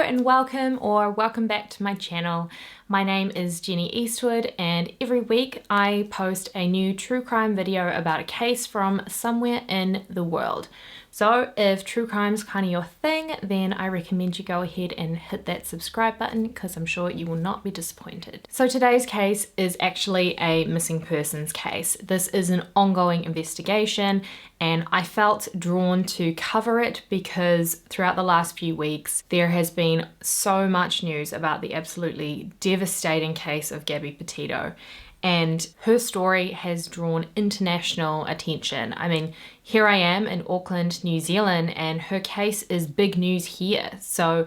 and welcome back to my channel. My name is Jenny Eastwood and every week I post a new true crime video about a case from somewhere in the world. So if true crime's kind of your thing, then I recommend you go ahead and hit that subscribe button because I'm sure you will not be disappointed. So today's case is actually a missing persons case. This is an ongoing investigation and I felt drawn to cover it because throughout the last few weeks there has been so much news about the absolutely devastating case of Gabby Petito. And her story has drawn international attention. I mean, here I am in Auckland, New Zealand, and her case is big news here. So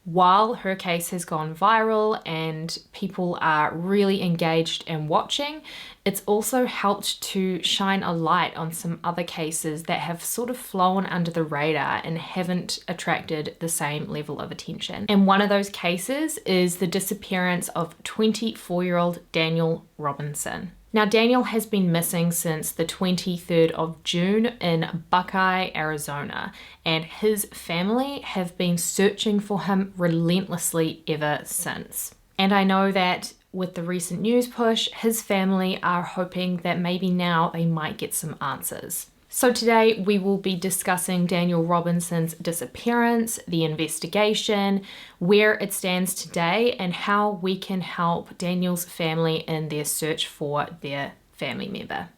while her case has gone viral and people are really engaged and watching, it's also helped to shine a light on some other cases that have sort of flown under the radar and haven't attracted the same level of attention. And one of those cases is the disappearance of 24-year-old Daniel Robinson. Now, Daniel has been missing since the 23rd of June in Buckeye, Arizona, and his family have been searching for him relentlessly ever since. And I know that with the recent news push, his family are hoping that maybe now they might get some answers. So today we will be discussing Daniel Robinson's disappearance, the investigation, where it stands today, and how we can help Daniel's family in their search for their family member.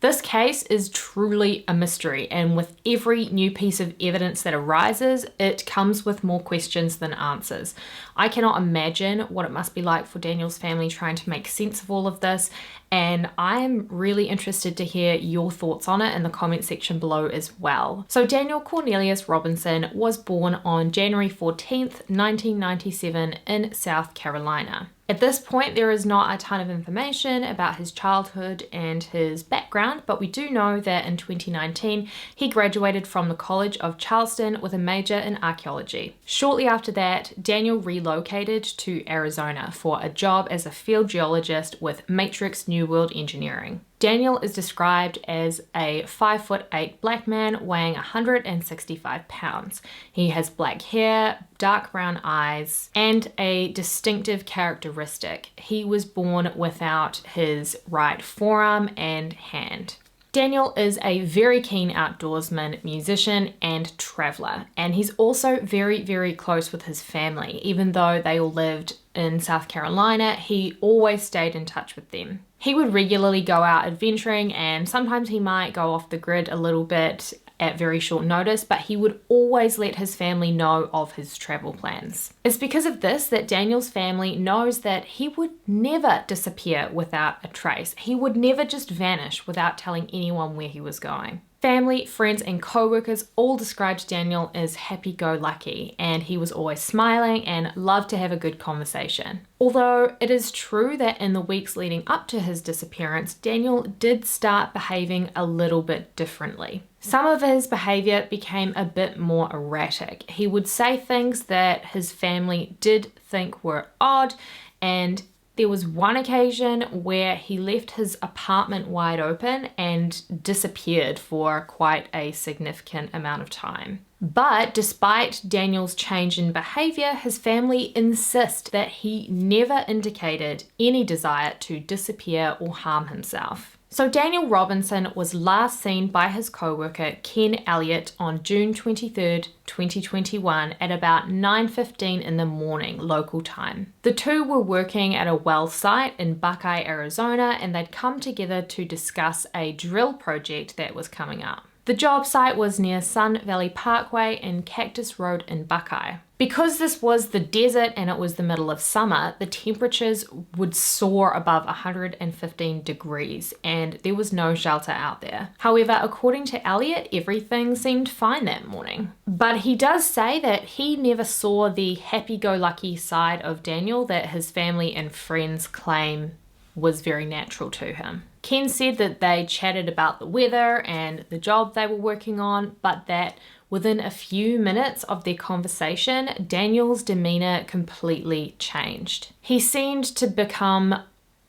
This case is truly a mystery, and with every new piece of evidence that arises, it comes with more questions than answers. I cannot imagine what it must be like for Daniel's family trying to make sense of all of this, and I am really interested to hear your thoughts on it in the comment section below as well. So Daniel Cornelius Robinson was born on January 14th, 1997 in South Carolina. At this point, there is not a ton of information about his childhood and his background, but we do know that in 2019, he graduated from the College of Charleston with a major in archaeology. Shortly after that, Daniel relocated to Arizona for a job as a field geologist with Matrix New World Engineering. Daniel is described as a 5'8" black man weighing 165 pounds. He has black hair, dark brown eyes, and a distinctive characteristic. He was born without his right forearm and hand. Daniel is a very keen outdoorsman, musician, and traveler, and he's also very, very close with his family. Even though they all lived in South Carolina, he always stayed in touch with them. He would regularly go out adventuring, and sometimes he might go off the grid a little bit at very short notice, but he would always let his family know of his travel plans. It's because of this that Daniel's family knows that he would never disappear without a trace. He would never just vanish without telling anyone where he was going. Family, friends, and co-workers all described Daniel as happy-go-lucky, and he was always smiling and loved to have a good conversation. Although it is true that in the weeks leading up to his disappearance, Daniel did start behaving a little bit differently. Some of his behavior became a bit more erratic. He would say things that his family did think were odd, and there was one occasion where he left his apartment wide open and disappeared for quite a significant amount of time. But despite Daniel's change in behavior, his family insist that he never indicated any desire to disappear or harm himself. So Daniel Robinson was last seen by his co-worker Ken Elliott on June 23rd, 2021 at about 9:15 in the morning local time. The two were working at a well site in Buckeye, Arizona, and they'd come together to discuss a drill project that was coming up. The job site was near Sun Valley Parkway and Cactus Road in Buckeye. Because this was the desert and it was the middle of summer, the temperatures would soar above 115 degrees and there was no shelter out there. However, according to Elliot, everything seemed fine that morning. But he does say that he never saw the happy-go-lucky side of Daniel that his family and friends claim was very natural to him. Ken said that they chatted about the weather and the job they were working on, but that within a few minutes of their conversation, Daniel's demeanor completely changed. He seemed to become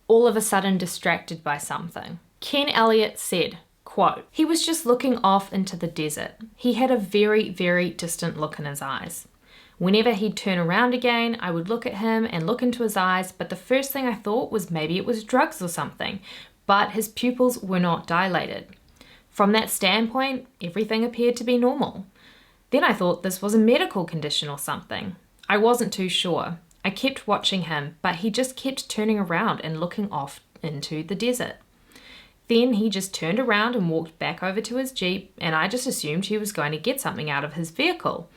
all of a sudden distracted by something. Ken Elliott said, quote, "He was just looking off into the desert. He had a very, very distant look in his eyes. Whenever he'd turn around again, I would look at him and look into his eyes, but the first thing I thought was maybe it was drugs or something, but his pupils were not dilated. From that standpoint, everything appeared to be normal. Then I thought this was a medical condition or something. I wasn't too sure. I kept watching him, but he just kept turning around and looking off into the desert. Then he just turned around and walked back over to his Jeep, and I just assumed he was going to get something out of his vehicle.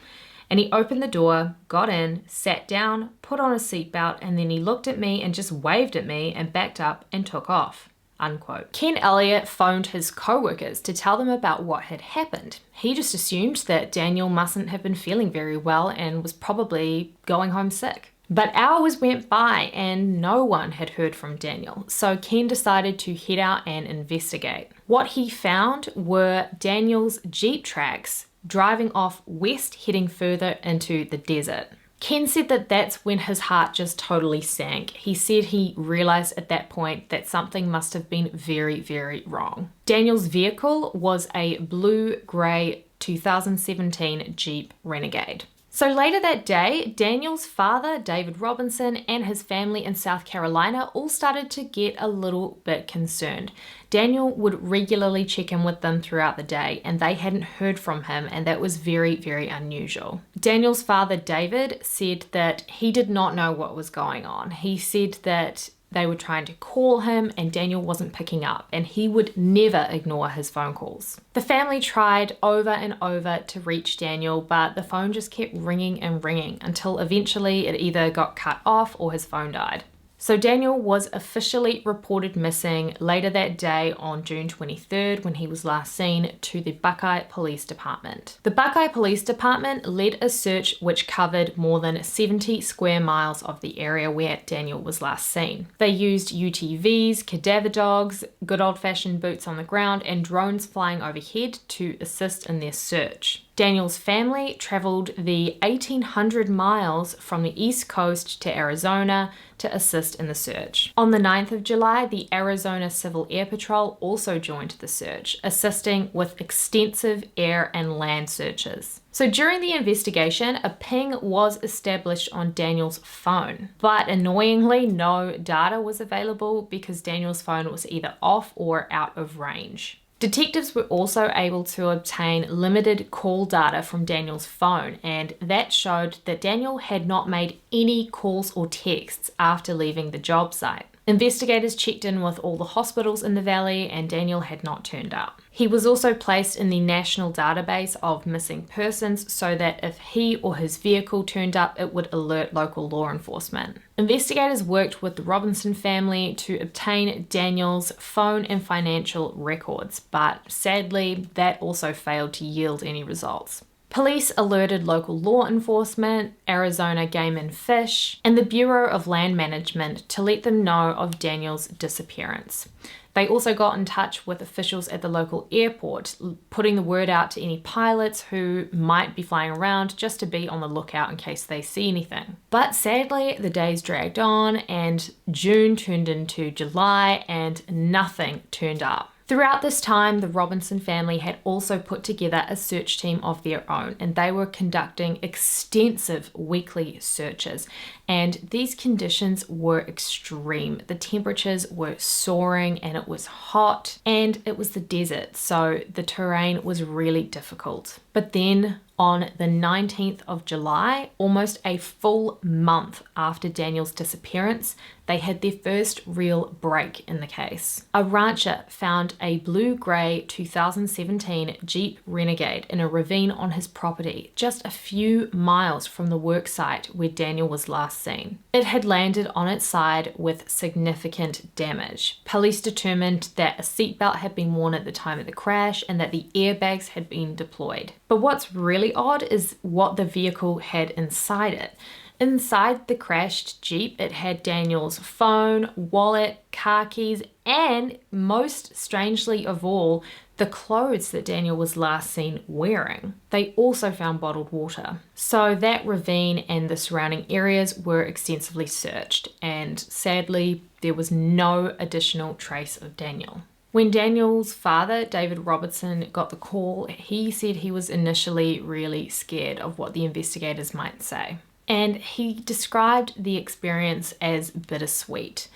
And he opened the door, got in, sat down, put on a seatbelt, and then he looked at me and just waved at me and backed up and took off." Unquote. Ken Elliott phoned his co-workers to tell them about what had happened. He just assumed that Daniel mustn't have been feeling very well and was probably going home sick. But hours went by and no one had heard from Daniel, so Ken decided to head out and investigate. What he found were Daniel's Jeep tracks driving off west, heading further into the desert. Ken said that that's when his heart just totally sank. He said he realized at that point that something must have been very, very wrong. Daniel's vehicle was a blue-gray 2017 Jeep Renegade. So later that day, Daniel's father, David Robinson, and his family in South Carolina all started to get a little bit concerned. Daniel would regularly check in with them throughout the day, and they hadn't heard from him, and that was very, very unusual. Daniel's father, David, said that he did not know what was going on. He said that they were trying to call him and Daniel wasn't picking up, and he would never ignore his phone calls. The family tried over and over to reach Daniel, but the phone just kept ringing and ringing until eventually it either got cut off or his phone died. So Daniel was officially reported missing later that day on June 23rd when he was last seen to the Buckeye Police Department. The Buckeye Police Department led a search which covered more than 70 square miles of the area where Daniel was last seen. They used UTVs, cadaver dogs, good old-fashioned boots on the ground, and drones flying overhead to assist in their search. Daniel's family traveled the 1,800 miles from the East Coast to Arizona to assist in the search. On the 9th of July, the Arizona Civil Air Patrol also joined the search, assisting with extensive air and land searches. So during the investigation, a ping was established on Daniel's phone, but annoyingly, no data was available because Daniel's phone was either off or out of range. Detectives were also able to obtain limited call data from Daniel's phone, and that showed that Daniel had not made any calls or texts after leaving the job site. Investigators checked in with all the hospitals in the valley, and Daniel had not turned up. He was also placed in the national database of missing persons so that if he or his vehicle turned up, it would alert local law enforcement. Investigators worked with the Robinson family to obtain Daniel's phone and financial records, but sadly, that also failed to yield any results. Police alerted local law enforcement, Arizona Game and Fish, and the Bureau of Land Management to let them know of Daniel's disappearance. They also got in touch with officials at the local airport, putting the word out to any pilots who might be flying around just to be on the lookout in case they see anything. But sadly, the days dragged on and June turned into July and nothing turned up. Throughout this time, the Robinson family had also put together a search team of their own, and they were conducting extensive weekly searches. And these conditions were extreme. The temperatures were soaring and it was hot and it was the desert, so the terrain was really difficult. But then on the 19th of July, almost a full month after Daniel's disappearance, they had their first real break in the case. A rancher found a blue-grey 2017 Jeep Renegade in a ravine on his property, just a few miles from the work site where Daniel was last seen. It had landed on its side with significant damage. Police determined that a seatbelt had been worn at the time of the crash and that the airbags had been deployed. But what's really odd is what the vehicle had inside it. Inside the crashed Jeep, it had Daniel's phone, wallet, car keys, and most strangely of all, the clothes that Daniel was last seen wearing. They also found bottled water. So that ravine and the surrounding areas were extensively searched, and sadly, there was no additional trace of Daniel. When Daniel's father, David Robertson, got the call, he said he was initially really scared of what the investigators might say. And he described the experience as bittersweet.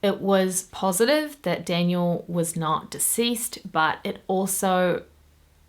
It was positive that Daniel was not deceased, but it also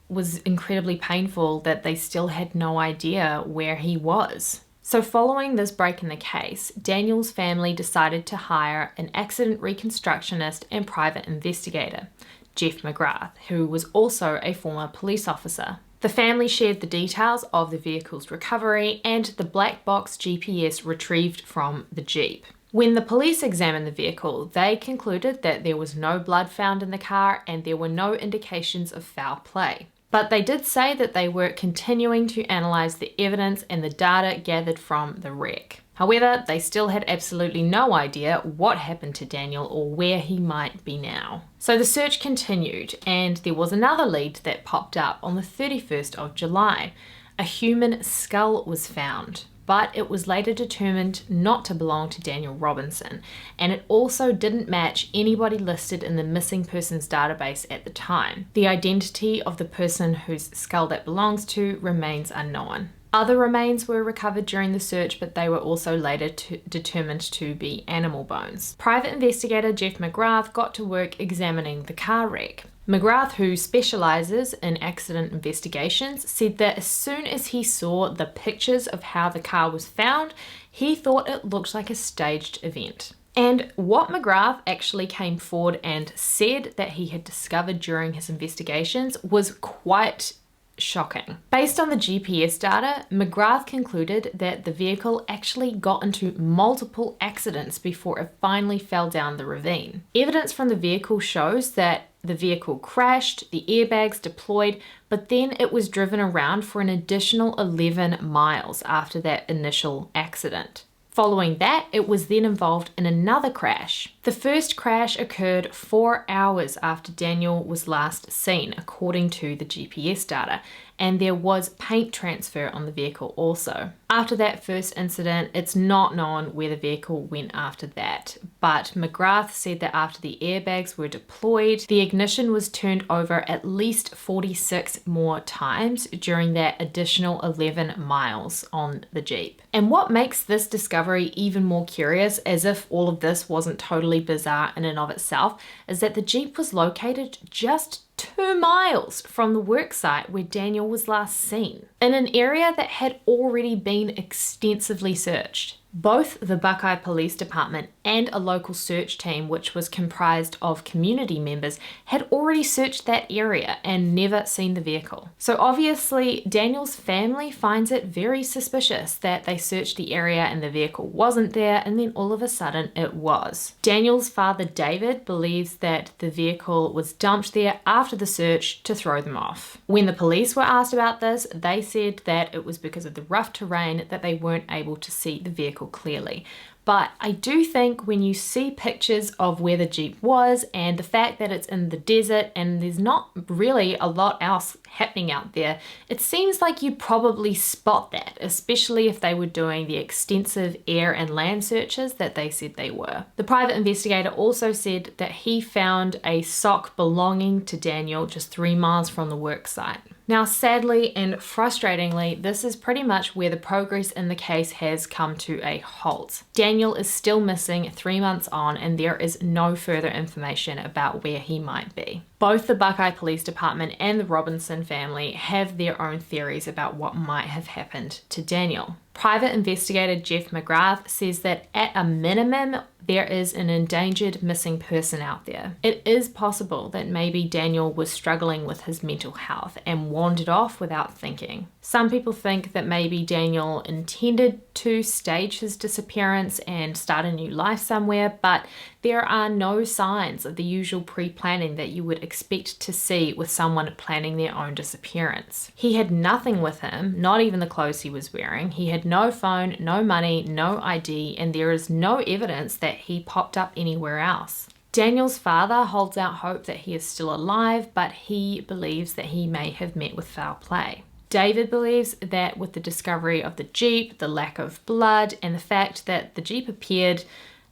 was incredibly painful that they still had no idea where he was. So following this break in the case, Daniel's family decided to hire an accident reconstructionist and private investigator, Jeff McGrath, who was also a former police officer. The family shared the details of the vehicle's recovery and the black box GPS retrieved from the Jeep. When the police examined the vehicle, they concluded that there was no blood found in the car and there were no indications of foul play. But they did say that they were continuing to analyze the evidence and the data gathered from the wreck. However, they still had absolutely no idea what happened to Daniel or where he might be now. So the search continued, and there was another lead that popped up on the 31st of July. A human skull was found, but it was later determined not to belong to Daniel Robinson, and it also didn't match anybody listed in the missing persons database at the time. The identity of the person whose skull that belongs to remains unknown. Other remains were recovered during the search, but they were also later determined to be animal bones. Private investigator Jeff McGrath got to work examining the car wreck. McGrath, who specializes in accident investigations, said that as soon as he saw the pictures of how the car was found, he thought it looked like a staged event. And what McGrath actually came forward and said that he had discovered during his investigations was quite shocking. Based on the GPS data, McGrath concluded that the vehicle actually got into multiple accidents before it finally fell down the ravine. Evidence from the vehicle shows that the vehicle crashed, the airbags deployed, but then it was driven around for an additional 11 miles after that initial accident. Following that, it was then involved in another crash. The first crash occurred 4 hours after Daniel was last seen, according to the GPS data, and there was paint transfer on the vehicle also. After that first incident, it's not known where the vehicle went after that, but McGrath said that after the airbags were deployed, the ignition was turned over at least 46 more times during that additional 11 miles on the Jeep. And what makes this discovery even more curious, as if all of this wasn't totally bizarre in and of itself, is that the Jeep was located just 2 miles from the worksite where Daniel was last seen, in an area that had already been extensively searched. Both the Buckeye Police Department and a local search team, which was comprised of community members, had already searched that area and never seen the vehicle. So obviously, Daniel's family finds it very suspicious that they searched the area and the vehicle wasn't there, and then all of a sudden it was. Daniel's father, David, believes that the vehicle was dumped there after the search to throw them off. When the police were asked about this, they said that it was because of the rough terrain that they weren't able to see the vehicle clearly. But I do think when you see pictures of where the Jeep was and the fact that it's in the desert and there's not really a lot else happening out there, it seems like you'd probably spot that, especially if they were doing the extensive air and land searches that they said they were. The private investigator also said that he found a sock belonging to Daniel just 3 miles from the work site. Now, sadly and frustratingly, this is pretty much where the progress in the case has come to a halt. Daniel is still missing 3 months on, and there is no further information about where he might be. Both the Buckeye Police Department and the Robinson family have their own theories about what might have happened to Daniel. Private investigator Jeff McGrath says that at a minimum, there is an endangered missing person out there. It is possible that maybe Daniel was struggling with his mental health and wandered off without thinking. Some people think that maybe Daniel intended to stage his disappearance and start a new life somewhere, but there are no signs of the usual pre-planning that you would expect to see with someone planning their own disappearance. He had nothing with him, not even the clothes he was wearing. He had no phone, no money, no ID, and there is no evidence that he popped up anywhere else. Daniel's father holds out hope that he is still alive, but he believes that he may have met with foul play. David believes that with the discovery of the Jeep, the lack of blood, and the fact that the Jeep appeared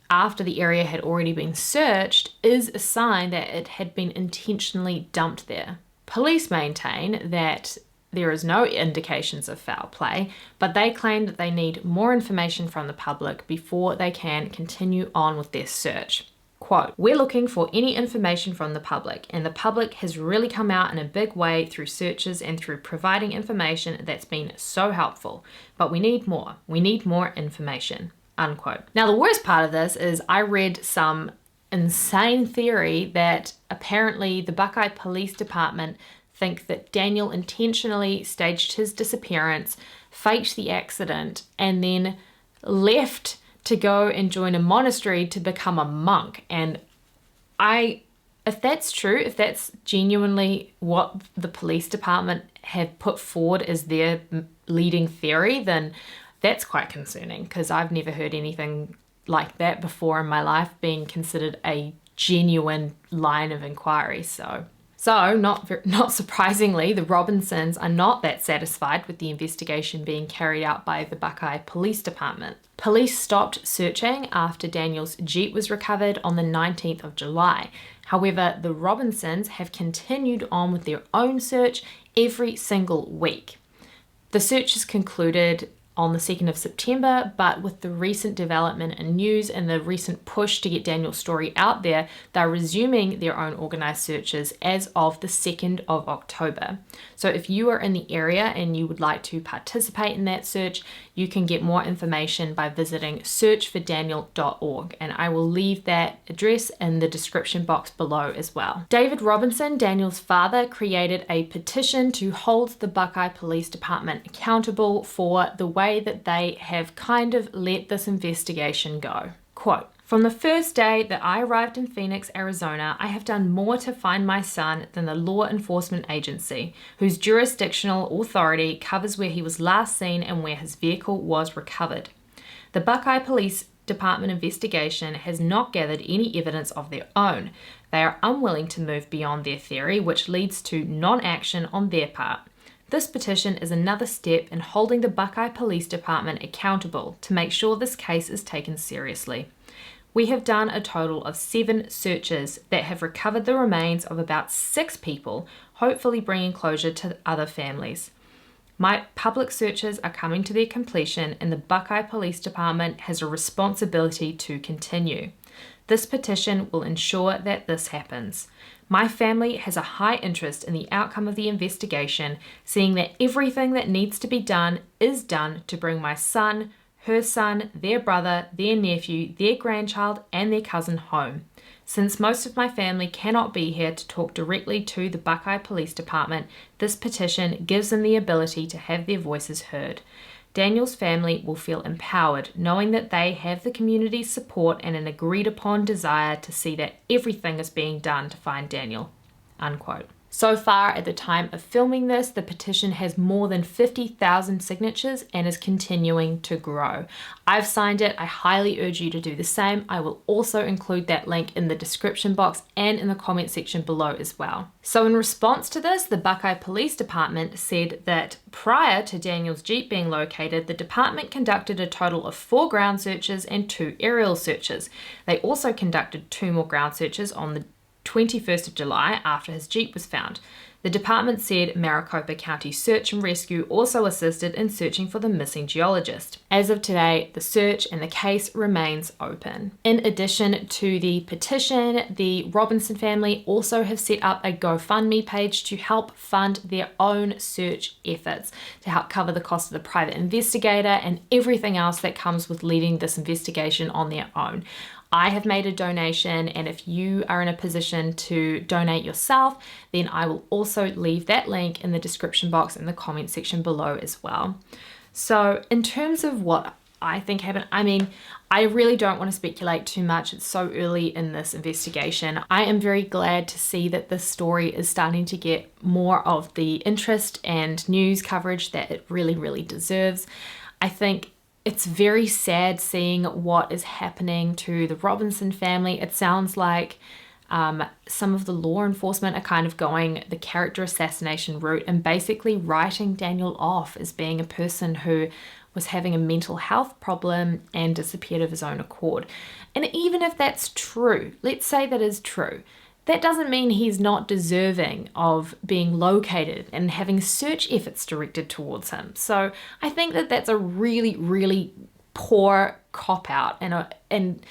after the area had already been searched is a sign that it had been intentionally dumped there. Police maintain that there is no indications of foul play, but they claim that they need more information from the public before they can continue on with their search. Quote, "We're looking for any information from the public, and the public has really come out in a big way through searches and through providing information that's been so helpful. But we need more. We need more information." Unquote. Now, the worst part of this is I read some insane theory that apparently the Buckeye Police Department think that Daniel intentionally staged his disappearance, faked the accident, and then left to go and join a monastery to become a monk. And if that's true, if that's genuinely what the police department have put forward as their leading theory, then that's quite concerning, because I've never heard anything like that before in my life being considered a genuine line of inquiry. So not surprisingly, the Robinsons are not that satisfied with the investigation being carried out by the Buckeye Police Department. Police stopped searching after Daniel's Jeep was recovered on the 19th of July. However, the Robinsons have continued on with their own search every single week. The search is concluded on the 2nd of September, but with the recent development in news and the recent push to get Daniel's story out there, they're resuming their own organised searches as of the 2nd of October. So if you are in the area and you would like to participate in that search, you can get more information by visiting searchfordaniel.org, and I will leave that address in the description box below as well. David Robinson, Daniel's father, created a petition to hold the Buckeye Police Department accountable for the way that they have kind of let this investigation go. Quote, "From the first day that I arrived in Phoenix, Arizona, I have done more to find my son than the law enforcement agency, whose jurisdictional authority covers where he was last seen and where his vehicle was recovered. The Buckeye Police Department investigation has not gathered any evidence of their own. They are unwilling to move beyond their theory, which leads to non-action on their part. This petition is another step in holding the Buckeye Police Department accountable to make sure this case is taken seriously. We have done a total of 7 searches that have recovered the remains of about 6 people, hopefully bringing closure to other families. My public searches are coming to their completion, and the Buckeye Police Department has a responsibility to continue. This petition will ensure that this happens. My family has a high interest in the outcome of the investigation, seeing that everything that needs to be done is done to bring my son, her son, their brother, their nephew, their grandchild, and their cousin home. Since most of my family cannot be here to talk directly to the Buckeye Police Department, this petition gives them the ability to have their voices heard. Daniel's family will feel empowered knowing that they have the community's support and an agreed upon desire to see that everything is being done to find Daniel." Unquote. So far, at the time of filming this, the petition has more than 50,000 signatures and is continuing to grow. I've signed it. I highly urge you to do the same. I will also include that link in the description box and in the comment section below as well. So in response to this, the Buckeye Police Department said that prior to Daniel's Jeep being located, the department conducted a total of 4 ground searches and 2 aerial searches. They also conducted 2 more ground searches on the 21st of July after his Jeep was found. The department said Maricopa County Search and Rescue also assisted in searching for the missing geologist. As of today, the search and the case remains open. In addition to the petition, the Robinson family also have set up a GoFundMe page to help fund their own search efforts, to help cover the cost of the private investigator and everything else that comes with leading this investigation on their own. I have made a donation, and if you are in a position to donate yourself, then I will also leave that link in the description box in the comment section below as well. So in terms of what I think happened, I really don't want to speculate too much. It's so early in this investigation. I am very glad to see that this story is starting to get more of the interest and news coverage that it really, really deserves. I think it's very sad seeing what is happening to the Robinson family. It sounds like some of the law enforcement are kind of going the character assassination route and basically writing Daniel off as being a person who was having a mental health problem and disappeared of his own accord. And even if that's true, let's say that is true, that doesn't mean he's not deserving of being located and having search efforts directed towards him. So I think that that's a really, really poor cop-out and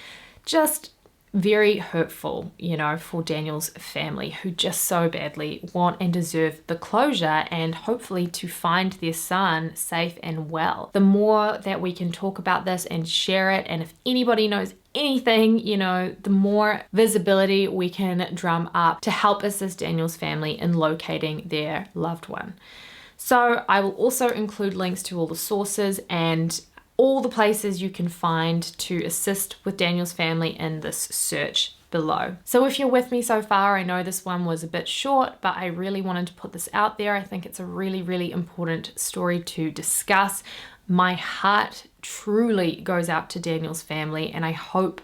just very hurtful, you know, for Daniel's family, who just so badly want and deserve the closure and hopefully to find their son safe and well. The more that we can talk about this and share it, and if anybody knows anything, you know, the more visibility we can drum up to help assist Daniel's family in locating their loved one. So I will also include links to all the sources and all the places you can find to assist with Daniel's family in this search below. So if you're with me so far, I know this one was a bit short, but I really wanted to put this out there. I think it's a really, really important story to discuss. My heart truly goes out to Daniel's family, and I hope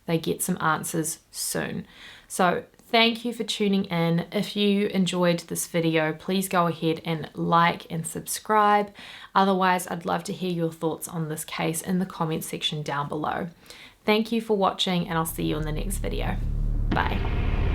they get some answers soon. So thank you for tuning in. If you enjoyed this video, please go ahead and like and subscribe. Otherwise, I'd love to hear your thoughts on this case in the comment section down below. Thank you for watching, and I'll see you in the next video. Bye.